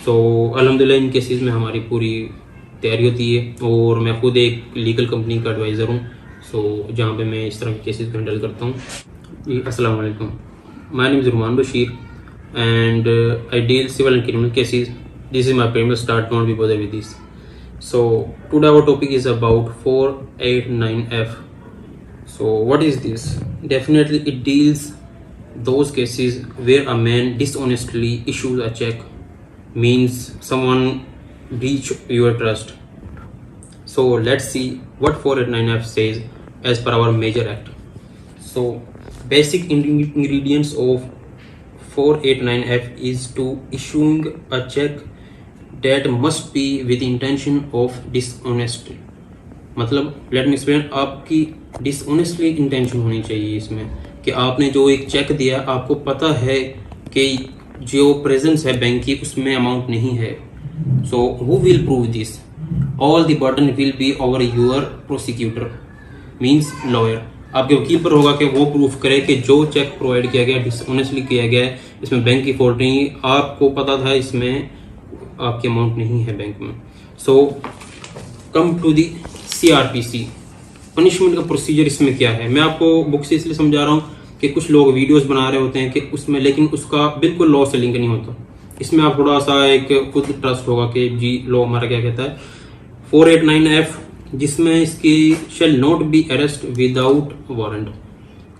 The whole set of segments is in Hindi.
सो अल्हम्दुलिल्लाह इन केसेस में हमारी पूरी तैयारी होती है और मैं खुद एक लीगल कंपनी का एडवाइज़र हूँ। सो जहाँ पे मैं इस तरह के केसेस को हैंडल करता हूँ। जी अस्सलाम वालेकुम, my name is Ruman Bashir and I deal civil and criminal cases. This is my premier start, don't be bothered with this. So today our topic is about 489F. So what is this? Definitely it deals those cases where a man dishonestly issues a check, means someone breach your trust. So let's see what 489F says as per our major act. So basic ingredients of 489F is to issuing a check that must be with intention of dishonesty. मतलब लेट मी एक्सप्लेन, आपकी डिसऑनेस्टली इंटेंशन होनी चाहिए इसमें कि आपने जो एक चेक दिया आपको पता है कि जो प्रेजेंस है बैंक की उसमें अमाउंट नहीं है। So who will prove this? All the burden will be over your prosecutor, means lawyer. आपके वकील पर होगा कि वो प्रूफ करे कि जो चेक प्रोवाइड किया गया डिसऑनेस्टली किया गया है, इसमें बैंक की फॉल्ट नहीं, आपको पता था इसमें आपकी अमाउंट नहीं है बैंक में। So come to the CRPC, punishment का प्रोसीजर इसमें क्या है। मैं आपको बुक से इसलिए समझा रहा हूँ कि कुछ लोग वीडियोस बना रहे होते हैं कि उसमें, लेकिन उसका बिल्कुल लॉ से लिंक नहीं होता। इसमें आप थोड़ा सा एक खुद ट्रस्ट होगा कि जी लॉ हमारा क्या कहता है। 489F जिसमें इसकी shall not be arrest without warrant,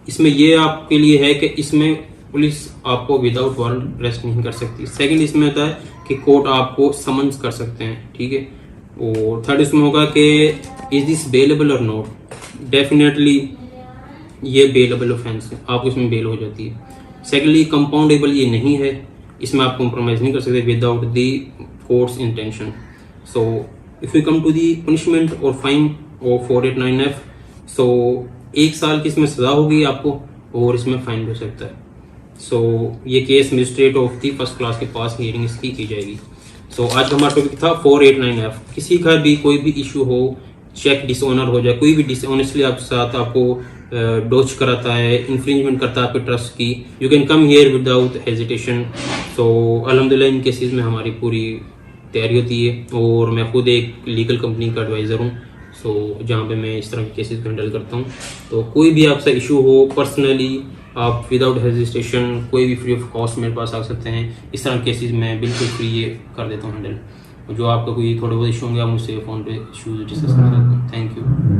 इसमें ये आपके लिए है कि इसमें पुलिस आपको विदाउट वारंट अरेस्ट नहीं कर सकती। सेकंड इसमें होता है कि कोर्ट आपको समन्स कर सकते हैं, ठीक है। और थर्ड इसमें होगा कि इज दिस बेलेबल और नॉट, डेफिनेटली ये बेलेबल ऑफेंस है, आपको इसमें बेल हो जाती है। सेकेंडली कंपाउंडेबल ये नहीं है, इसमें आप कॉम्प्रोमाइज नहीं कर सकते without the court's intention. So if you come to the punishment और फाइन ऑफ 489F, सो 1 साल की इसमें सजा होगी आपको और इसमें फाइन भी हो सकता है। सो ये case magistrate of the first class के पास हियरिंग इसकी की जाएगी। सो आज का हमारा टॉपिक था 489F। किसी का भी कोई भी इशू हो, चेक डिसऑनर हो जाए, कोई भी डिसऑनेस्टली आपके साथ आपको डोच कराता है, इन्फ्रिंजमेंट करता है आपके ट्रस्ट की, you can come here without hesitation. So अल्हम्दुलिल्लाह इन केसेस में हमारी पूरी तैयारी होती है और मैं खुद एक लीगल कंपनी का एडवाइज़र हूँ। सो जहाँ पे मैं इस तरह के केसेस को हैंडल करता हूँ। तो कोई भी आपसे इशू हो पर्सनली, आप विदाउट हेजिटेशन कोई भी फ्री ऑफ कॉस्ट मेरे पास आ सकते हैं। इस तरह के केसेस मैं बिल्कुल फ्री ये कर देता हूँ हैंडल। जो आपका कोई थोड़े बहुत इशू होंगे आप मुझसे फ़ोन पे इशूज़ डिस्कस कर सकते हैं। Thank you.